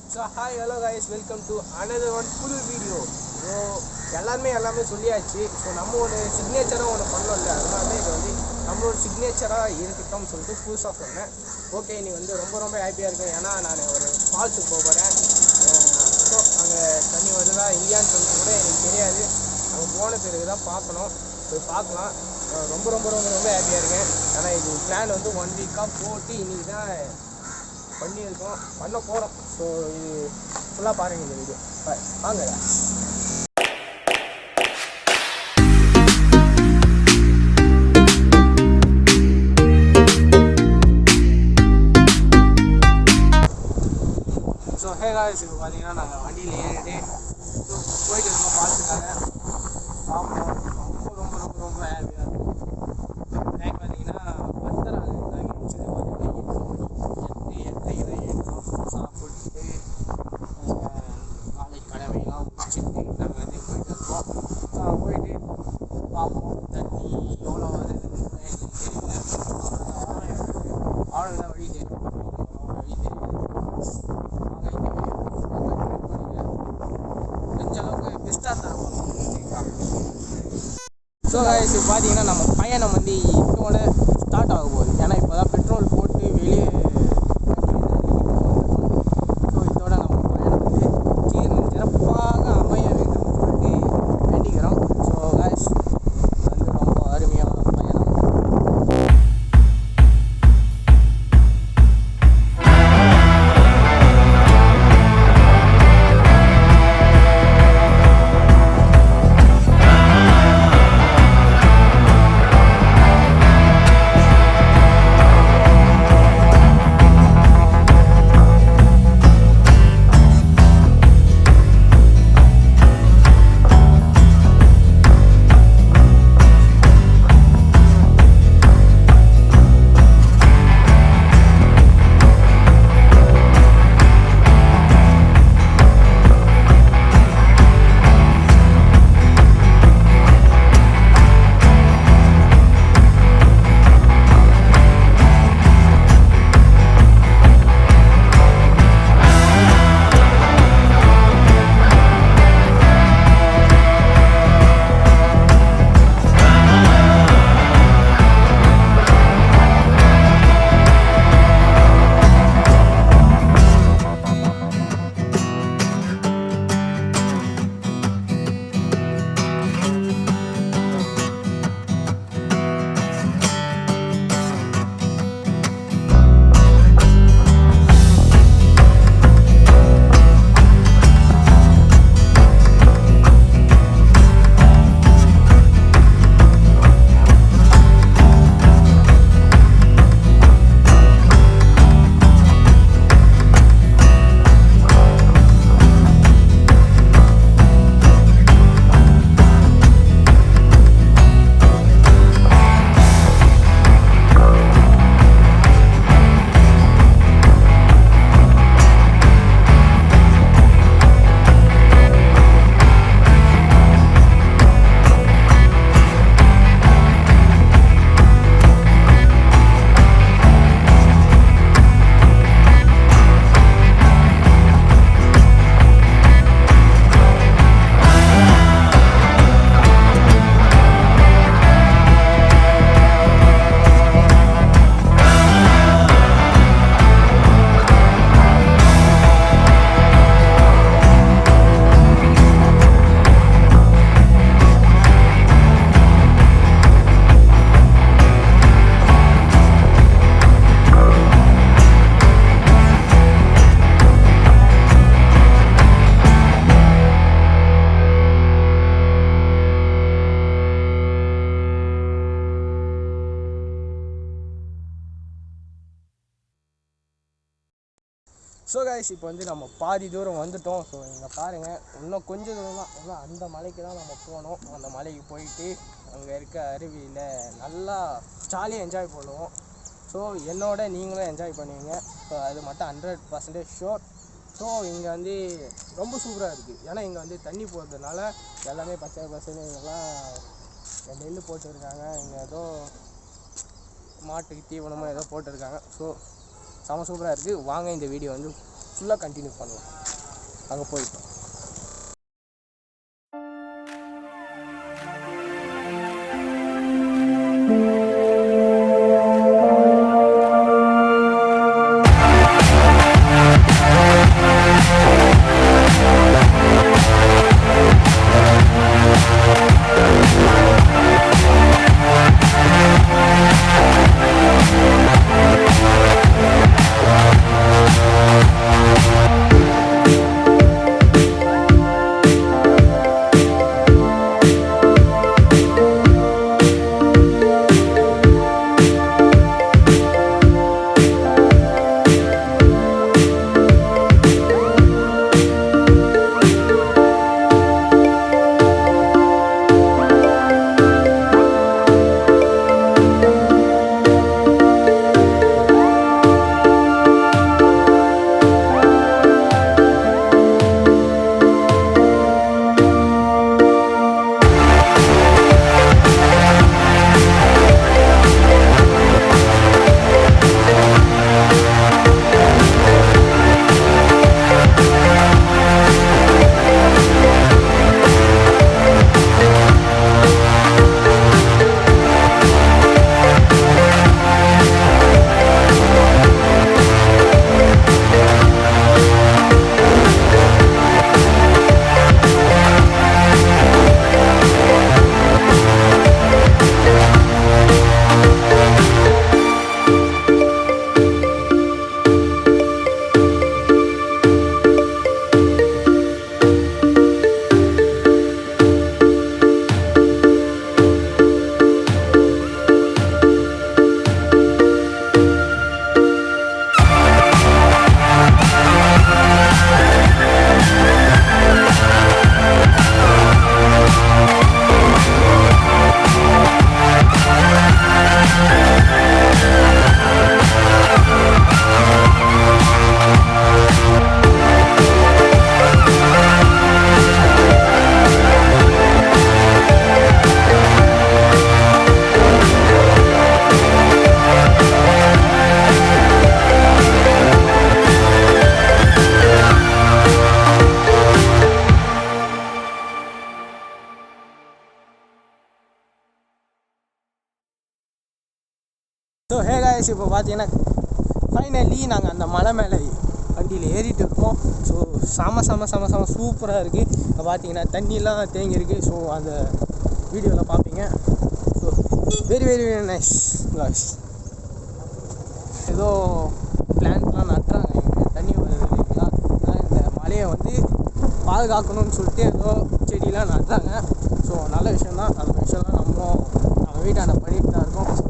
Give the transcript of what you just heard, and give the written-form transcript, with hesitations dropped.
So hi hello guys, welcome to another one full video. So எல்லாமே சொல்லியாச்சு. So நம்ம ஒரு சிக்னேச்சராக ஒன்று பண்ணோம்ல, அதனால இது வந்து நம்மளோட சிக்னேச்சராக இருக்கட்டும்னு சொல்லிட்டு புதுசாக சொன்னேன். ஓகே, நீ வந்து ரொம்ப ஹாப்பியாக இருக்கேன். ஏன்னா நான் ஒரு ஃபால்ஸுக்கு போக போகிறேன். ஸோ அங்கே தண்ணி வருதா இல்லையான்னு சொல்லிட்டு கூட எனக்கு தெரியாது. அங்கே போன பிறகு தான் பார்க்கணும், போய் பார்க்கலாம். ரொம்ப ஹாப்பியாக இருக்கேன். ஏன்னா இது பிளான் வந்து 1 வீக்காக போட்டு இன்றைக்கி தான் பண்ணியிருக்கோம், பண்ண போகிறோம். ஸோ இது ஃபுல்லாக பாருங்கள் இந்த வீடியோ. வாங்க. ஸோ ஹே காய்ஸ், இப்போ பார்த்தீங்கன்னா நாங்கள் வண்டியில் ஏறிட்டு போயிட்டு இருக்கோம். பார்த்துக்காங்க பார்ப்போம். ரொம்ப ஹாப்பியாக இருக்கும். டைம் பார்த்தீங்கன்னா 10 நாங்கள் முடிச்சது சாப்பிட்டு நாளைக்கு கடமையெல்லாம் முடிச்சுட்டு நாங்கள் வந்து போயிட்டு இருக்கோம். போயிட்டு பார்ப்போம் தண்ணி எவ்வளோ வருதுன்னு தெரியல. ஆளுங்க தான் வழி தெரியும், வழி தெரியாது. கொஞ்ச அளவுக்கு பெஸ்ட்டாக தருவாங்க. ஸோ காய்ஸ், இப்போ பார்த்தீங்கன்னா நம்ம பயணம் வந்து இதோட ஸ்டார்ட் ஆக போகுது. ஏன்னா இப்போ தான் பெட்ரோல் போட்டு வெளியே சிறப்பாக அமைய வேண்டும் சொல்லிட்டு வேண்டிக்கிறோம். ஸோ காய்ஸ், வந்து ரொம்ப அருமையான பயணம். ஸோ காய்ஸ், இப்போ வந்து நம்ம பாதி தூரம் வந்துட்டோம். ஸோ இங்கே பாருங்கள், இன்னும் கொஞ்சம் தூரம் தான். இன்னும் அந்த மலைக்கு தான் நம்ம போனோம். அந்த மலைக்கு போயிட்டு அங்கே இருக்க அருவியில் நல்லா ஜாலியாக என்ஜாய் பண்ணுவோம். ஸோ என்னோட நீங்களும் என்ஜாய் பண்ணுவீங்க. ஸோ அது மட்டும் 100% ஷோர். ஸோ இங்கே வந்து ரொம்ப சூப்பராக இருக்குது. ஏன்னா இங்கே வந்து தண்ணி போகிறதுனால எல்லாமே பச்சை பசங்கெல்லாம் நெல் போட்டுருக்காங்க. இங்கே ஏதோ மாட்டுக்கு தீவனமாக ஏதோ போட்டிருக்காங்க. ஸோ செம சூப்பராக இருக்குது. வாங்க இந்த வீடியோ வந்து ஃபுல்லாக கண்டினியூ பண்ணலாம். அங்கே போயிட்டோம். ஸோ ஹே காய்ஸ், இப்போ பார்த்தீங்கன்னா ஃபைனலி நாங்கள் அந்த மலை மேலே வண்டியில் ஏறிட்டு இருக்கோம். ஸோ செம சூப்பராக இருக்குது. இப்போ பார்த்தீங்கன்னா தண்ணியெலாம் தேங்கியிருக்கு. ஸோ அந்த வீடியோவில் பார்ப்பீங்க. So very nice guys. ஏதோ பிளான்ட்லாம் நட்டுறாங்க இங்கே, தண்ணி வருது இல்லைங்களா, அதனால் இந்த மலையை வந்து பாதுகாக்கணும்னு சொல்லிட்டு ஏதோ செடியெலாம் நட்டுறாங்க. ஸோ நல்ல விஷயந்தான். அந்த விஷயம்லாம் நம்மளும் நம்ம வீட்டாண்ட பண்ணிட்டு தான் இருக்கோம். ஸோ